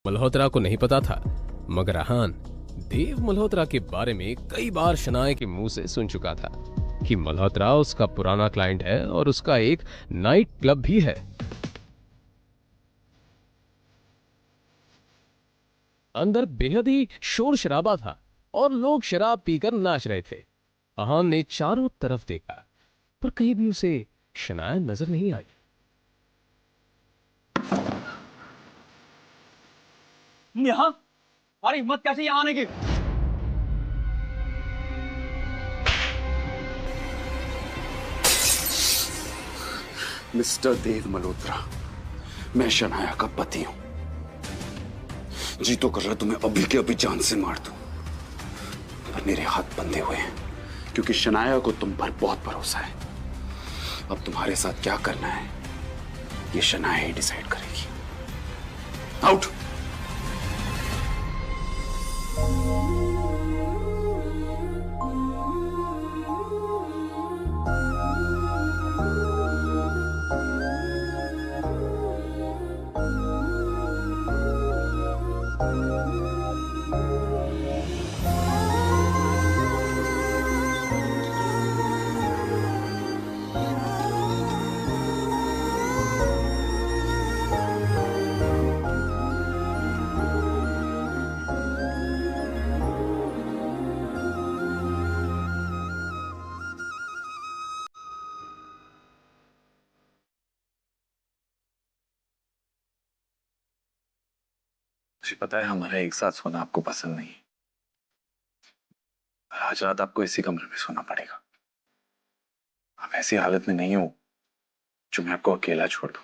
मल्होत्रा को नहीं पता था, मगर अहान देव मल्होत्रा के बारे में कई बार शनाया के मुंह से सुन चुका था कि मल्होत्रा उसका पुराना क्लाइंट है और उसका एक नाइट क्लब भी है। अंदर बेहद ही शोर शराबा था और लोग शराब पीकर नाच रहे थे। अहान ने चारों तरफ देखा पर कहीं भी उसे शनाया नजर नहीं आई। यहाँ हमारी हिम्मत कैसे यहाँ आने की? मिस्टर देव मल्होत्रा, मैं शनाया का पति हूं। जी तो कर रहा तुम्हें अभी के अभी जान से मार दूं, पर मेरे हाथ बंधे हुए हैं क्योंकि शनाया को तुम पर बहुत भरोसा है। अब तुम्हारे साथ क्या करना है ये शनाया ही डिसाइड करेगी। आउट। मुझे पता है हमारा एक साथ सोना आपको पसंद नहीं है। आज रात आपको इसी कमरे में सोना पड़ेगा। आप ऐसी हालत में नहीं हो जो मैं आपको अकेला छोड़ दूं।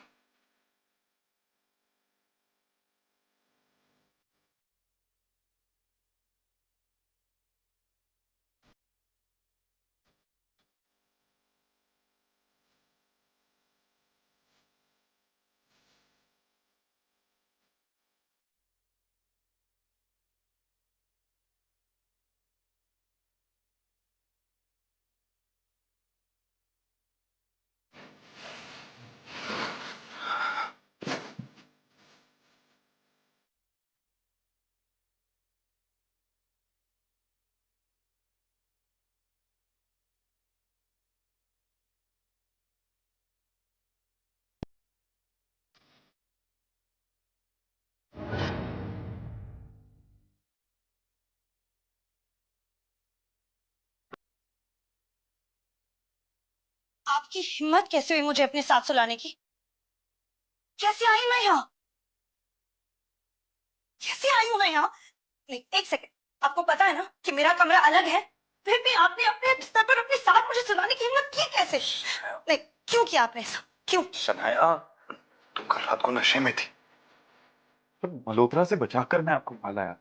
आपकी हिम्मत कैसे हुई मुझे अपने साथ सुलाने की? कैसे आई मैं यहाँ? कैसे आई हूँ मैं यहाँ? नहीं, एक सेकंड। आपको पता है ना कि मेरा कमरा अलग है, फिर भी आपने अपने बिस्तर पर अपने साथ मुझे सुलाने की हिम्मत की कैसे? नहीं, क्यों किया आपने ऐसा? क्यों? शनाया, तुम कल रात को नशे में थी। तो मल्होत्रा से बचाकर मैं आपको पाला आया,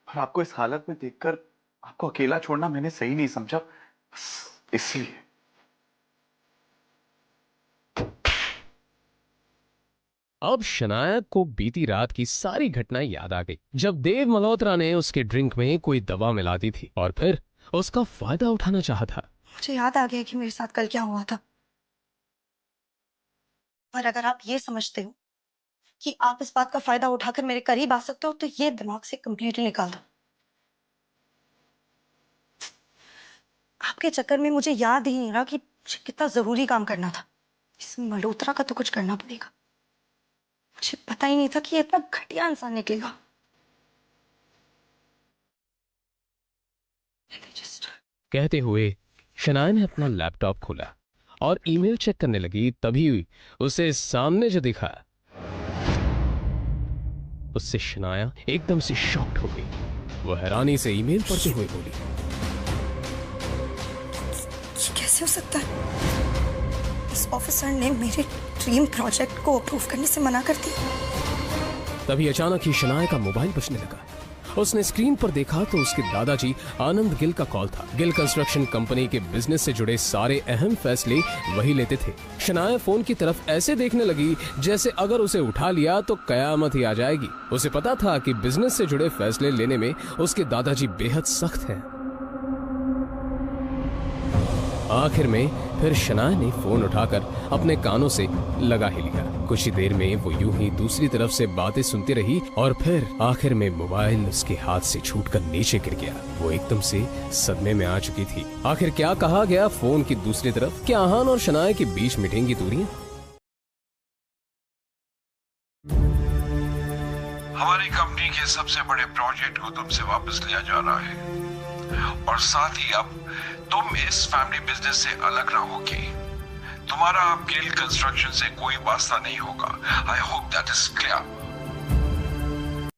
और आपको इस हालत में देखकर आपको अकेला छोड़ना मैंने सही नहीं समझा, बस इसलिए। अब शनाया को बीती रात की सारी घटनाएं याद आ गई, जब देव मल्होत्रा ने उसके ड्रिंक में कोई दवा मिला दी थी और फिर उसका फायदा उठाना चाहा था। मुझे याद आ गया कि मेरे साथ कल क्या हुआ था। पर अगर आप ये समझते हो कि आप इस बात का फायदा उठाकर मेरे करीब आ सकते हो, तो ये दिमाग से कंप्लीटली निकाल दो। आपके चक्कर में मुझे याद ही नहीं रहा कि मुझे कितना जरूरी काम करना था। इस मल्होत्रा का तो कुछ करना पड़ेगा। मुझे पता ही नहीं था कि ये इतना घटिया इंसान निकलेगा। कहते हुए शनाया ने अपना लैपटॉप खोला और ईमेल चेक करने लगी, तभी उसे सामने जो दिखा उससे शनाया एकदम से शॉक्ड हो गई। वो हैरानी से ईमेल पढ़ते हुए बोली, ये कैसे हो सकता है? इस ऑफिसर ने मेरे ड्रीम प्रोजेक्ट को अप्रूव करने से मना कर दिया। तभी अचानक ही शनाया का मोबाइल बजने लगा। उसने स्क्रीन पर देखा तो उसके दादाजी आनंद गिल का कॉल था। गिल कंस्ट्रक्शन कंपनी के बिजनेस से जुड़े सारे अहम फैसले वही लेते थे। शनाया फोन की तरफ ऐसे देखने लगी जैसे अगर उसे उठा लिया तो कयामत ही आ जाएगी। उसे पता था कि बिजनेस से जुड़े फैसले लेने में उसके दादाजी बेहद सख्त हैं। आखिर में फिर शनाया ने फोन उठाकर अपने कानों से लगा ही लिया। कुछ ही देर में वो यूं ही दूसरी तरफ से बातें सुनती रही और फिर आखिर में मोबाइल उसके हाथ से छूटकर नीचे गिर गया। वो एकदम से सदमे में आ चुकी थी। आखिर क्या कहा गया फोन की दूसरी तरफ? क्या आहान और शनाया के बीच मिटेंगी दूरियां? हमारी कंपनी के सबसे बड़े प्रोजेक्ट को तुमसे वापस लिया जा रहा है और साथ ही अब तुम इस फैमिली बिजनेस से अलग रहोगे। तुम्हारा अब गिल कंस्ट्रक्शन से कोई वास्ता नहीं होगा। I hope that is clear.